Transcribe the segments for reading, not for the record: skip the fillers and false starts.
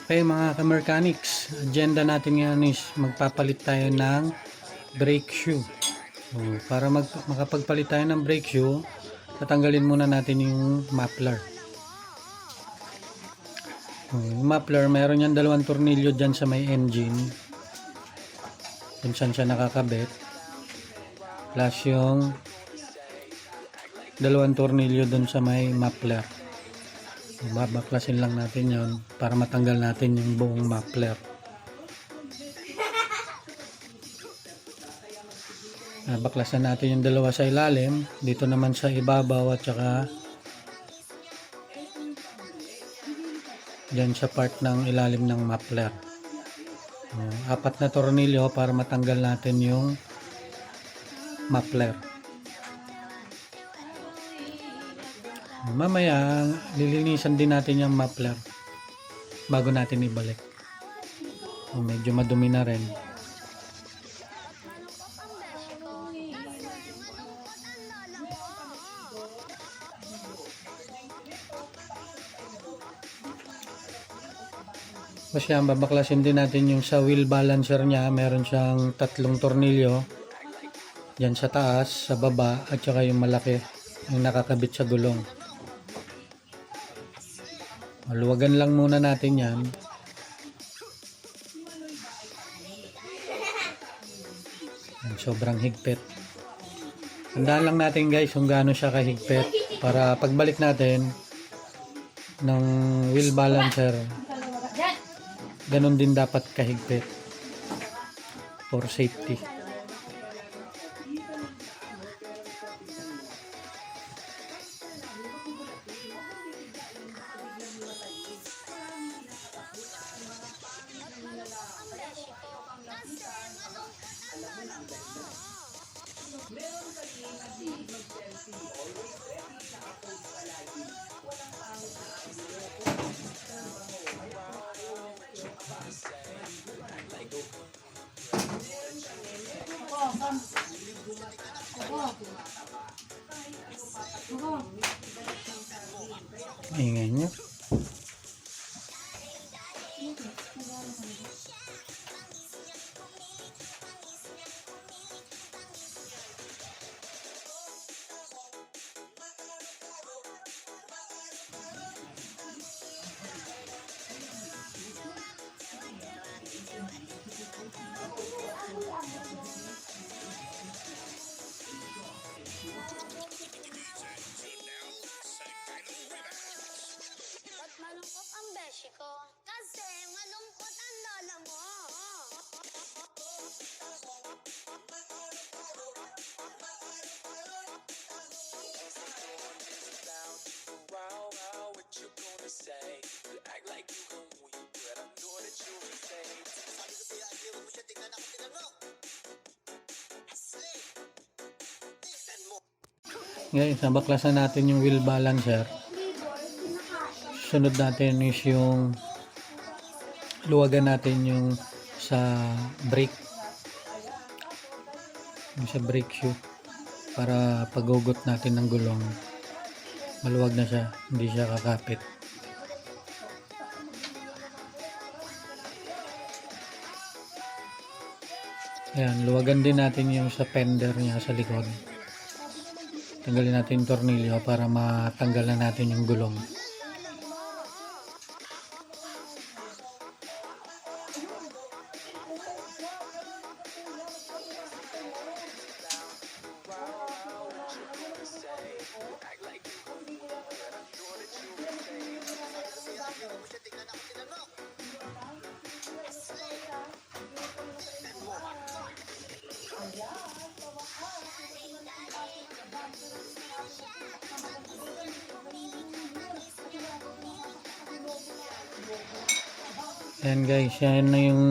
Okay mga ka-mechanics, agenda natin ngayon is magpapalit tayo ng brake shoe. Para makapagpalit tayo ng brake shoe, tatanggalin muna natin yung muffler. Yung muffler, mayroon yan dalawang tornilyo dyan sa may engine, kung saan siya nakakabit, plus yung dalawang tornilyo dun sa may muffler. Babaklasin lang natin yon para matanggal natin yung buong muffler. Baklasan natin yung dalawa sa ilalim, dito naman sa ibabaw at saka dyan sa part ng ilalim ng muffler. Apat na tornilyo para matanggal natin yung muffler. Mamaya lilinisan din natin yung muffler bago natin ibalik. Medyo madumi na rin. Kasi yan, babaklasin din natin yung sa wheel balancer niya. Meron siyang tatlong tornilyo dyan sa taas, sa baba, at saka yung malaki yung nakakabit sa gulong. Maluwagan lang muna natin yan. Sobrang higpit. Tandaan lang natin guys kung gaano siya kahigpit para pagbalik natin ng wheel balancer, ganun din dapat kahigpit for safety. Ingay nyo. Malungkot ang beshi ko kasi malungkot ang lola mo. Guys, nabaklasan natin yung wheel balancer. Sunod natin is yung luwagan natin yung sa brake, yung sa brake shoe, para pagugot natin ng gulong maluwag na siya, hindi siya kakapit. Ayan, luwagan din natin yung sa fender niya sa likod. Tanggalin natin yung tornilyo para matanggal na natin yung gulong. Ayan guys, yan na yung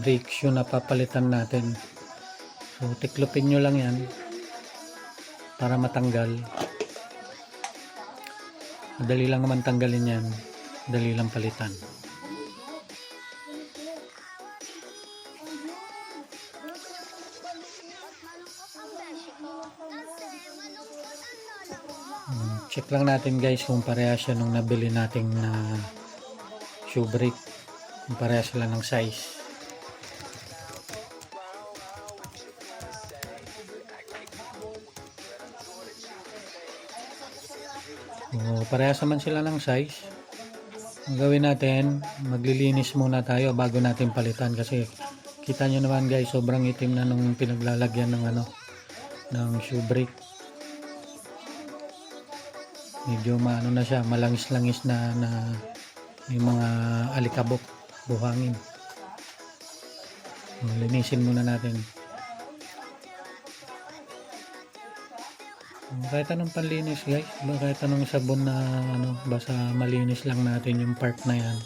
brake shoe na papalitan natin. So tiklopin nyo lang yan para matanggal. Madali lang naman tanggalin yan, madali lang palitan. Check lang natin guys kung parehas siya nung nabili nating na shoe brake. Parehas sila ng size. Parehas naman sila ng size. Ang gawin natin, maglilinis muna tayo bago natin palitan kasi kita nyo naman guys, sobrang itim na nung pinaglalagyan ng ng shoe brake. Medyo maano na siya, malangis-langis na may mga alikabok, buhangin. Linisin muna natin. Kahit anong panlinis guys, kahit anong sabon na basta malinis lang natin yung part na yan.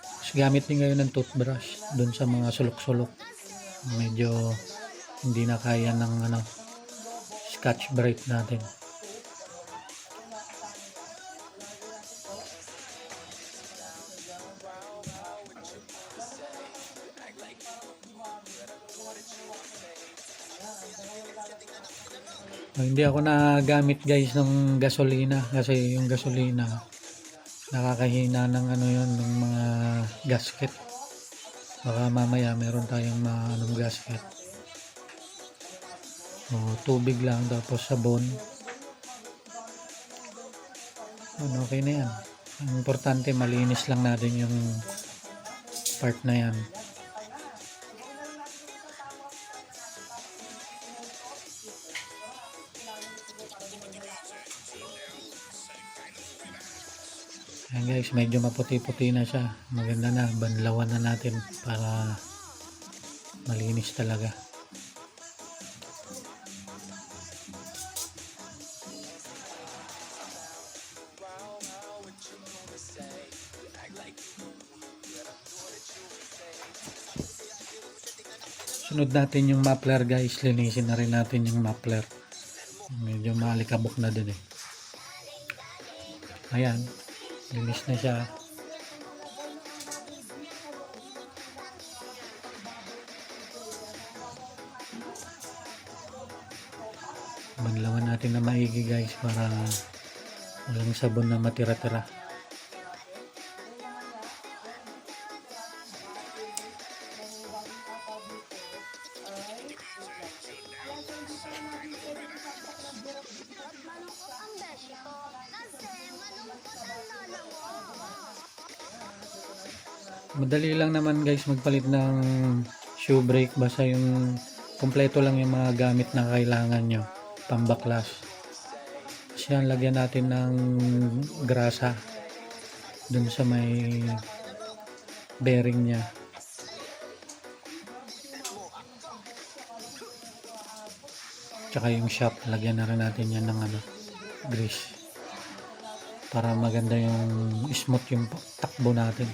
Tapos gamit din kayo ng toothbrush dun sa mga sulok-sulok. Medyo hindi na kaya ng scotch brite natin. Hindi ako nagamit guys ng gasolina kasi yung gasolina nakakahina ng yun ng mga gasket. Baka mamaya meron tayong gasket. Tubig lang tapos sabon. Okay na yan. Ang importante malinis lang natin yung part na yan. Ayan guys, medyo maputi-puti na siya. Maganda na, banlawan na natin para malinis talaga. Sunod natin yung muffler guys, linisin na rin natin yung muffler. Medyo maalikabok na din eh. Ayan, linis na siya. Banlawan natin na maigi guys para walang sabon na matira-tira. Madali lang naman guys magpalit ng shoe brake, basta yung kompleto lang yung mga gamit na kailangan nyo, pambaklas. Kasi yan, lagyan natin ng grasa dun sa may bearing nya. Tsaka yung shock, lagyan na rin natin yan ng grease para maganda yung smooth yung takbo natin.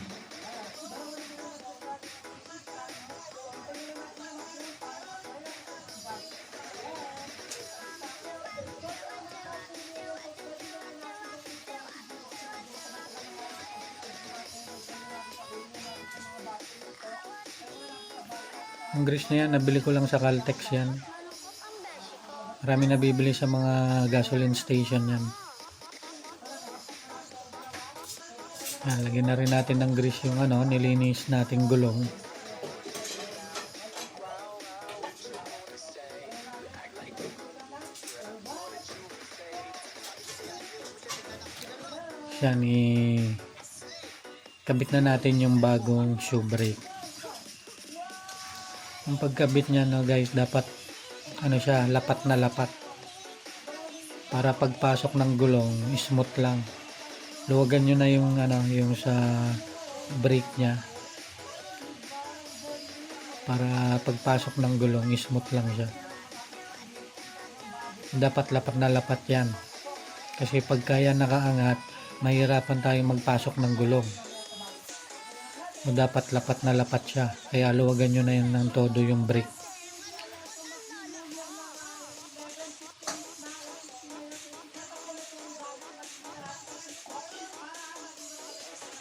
Ang grease na yan, nabili ko lang sa Caltex yan. Marami nabibili sa mga gasoline station yan. Lagyan na rin natin ng grease yung nilinis nating gulong. Yan, kabit na natin yung bagong shoe brake. Ang pagkabit niya guys, dapat siya, lapat na lapat. Para pagpasok ng gulong, smooth lang. Luwagan nyo na yung yung sa brake niya. Para pagpasok ng gulong, smooth lang siya. Dapat lapat na lapat yan. Kasi pagka yan nakaangat, mahirapan tayong magpasok ng gulong. Dapat lapat na lapat siya. Kaya luwagan nyo na yun ng todo yung brake.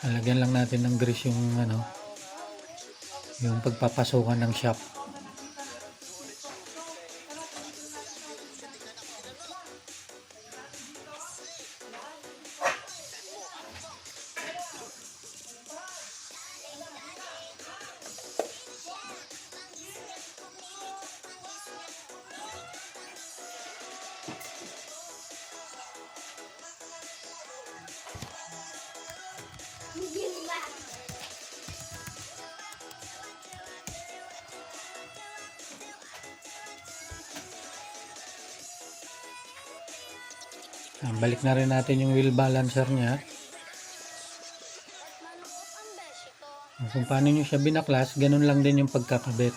Lagyan lang natin ng grease yung yung pagpapasukan ng shock. Balik na rin natin yung wheel balancer niya. Malungkot ang beshi ko. Kung paano nyo siya binaklas, ganun lang din yung pagkakabit.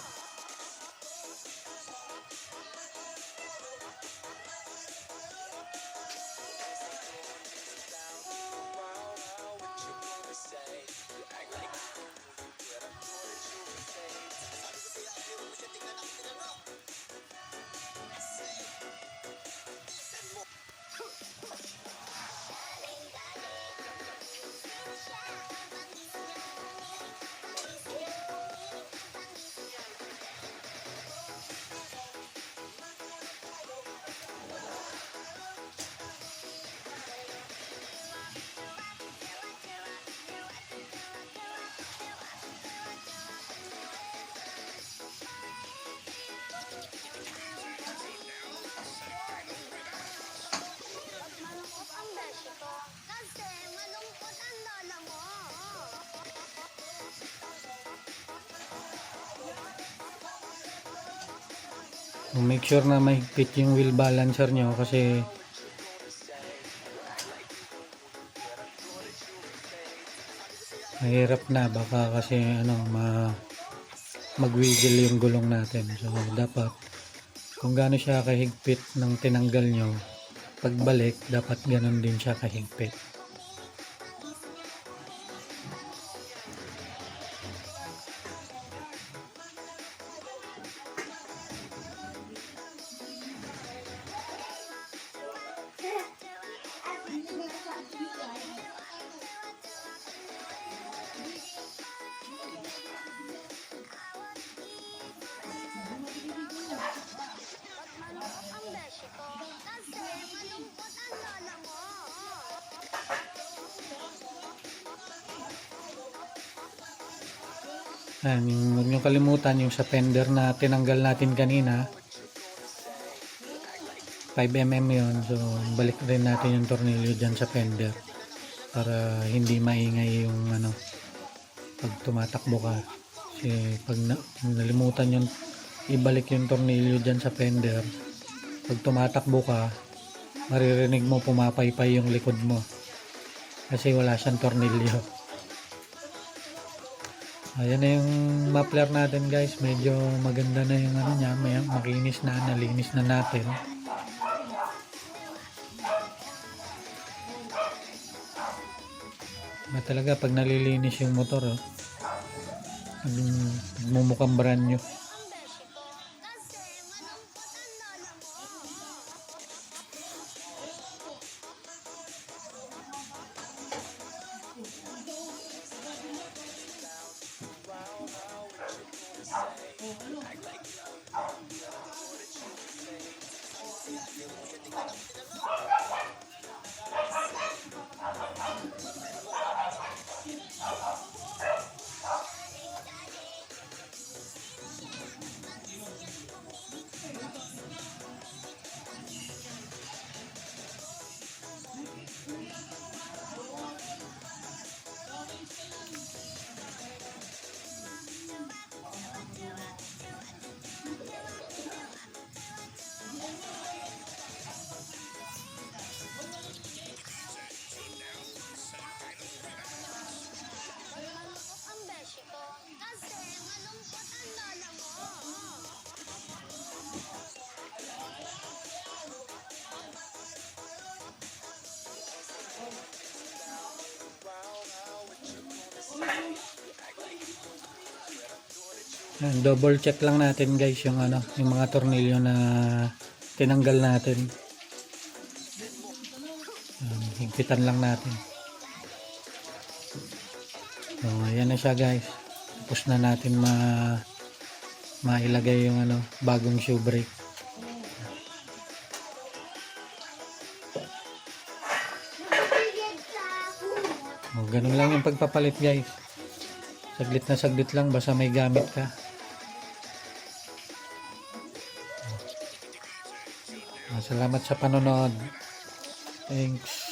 Malungkot ang beshi ko. Kasi malungkot ang lola mo. Make sure na mahigpit yung wheel balancer nyo kasi mahirap na, baka kasi magwiggle yung gulong natin. So dapat kung gaano siya kahigpit ng tinanggal nyo, pagbalik dapat ganun din siya kahigpit. Malungkot ang beshi ko. Kasi malungkot ang lola mo. Huwag nyo kalimutan yung sa fender na tinanggal natin kanina, 5mm yun. So balik rin natin yung tornilyo dyan sa fender para hindi maingay yung pag tumatakbo ka. Kasi pag nalimutan yung ibalik yung tornilyo dyan sa fender, pag tumatakbo ka, maririnig mo pumapaypay yung likod mo kasi wala siyang tornilyo. Ayan na yung muffler natin guys, medyo maganda na yung niya, makinis na, nalinis na natin. Talaga pag nalilinis yung motor, mumukhang brand new. Ang beshi ko. Kasi malungkot ang lola mo. Malungkot ang beshi ko. Kasi malungkot ang lola mo. Double check lang natin guys yung yung mga tornilyo na tinanggal natin. Higpitan lang natin. So ayan na siya guys. Tapos na natin mailagay yung bagong shoe brake. Ganun lang yung pagpapalit guys. Saglit lang basta may gamit ka. Salamat sa panonood. Thanks.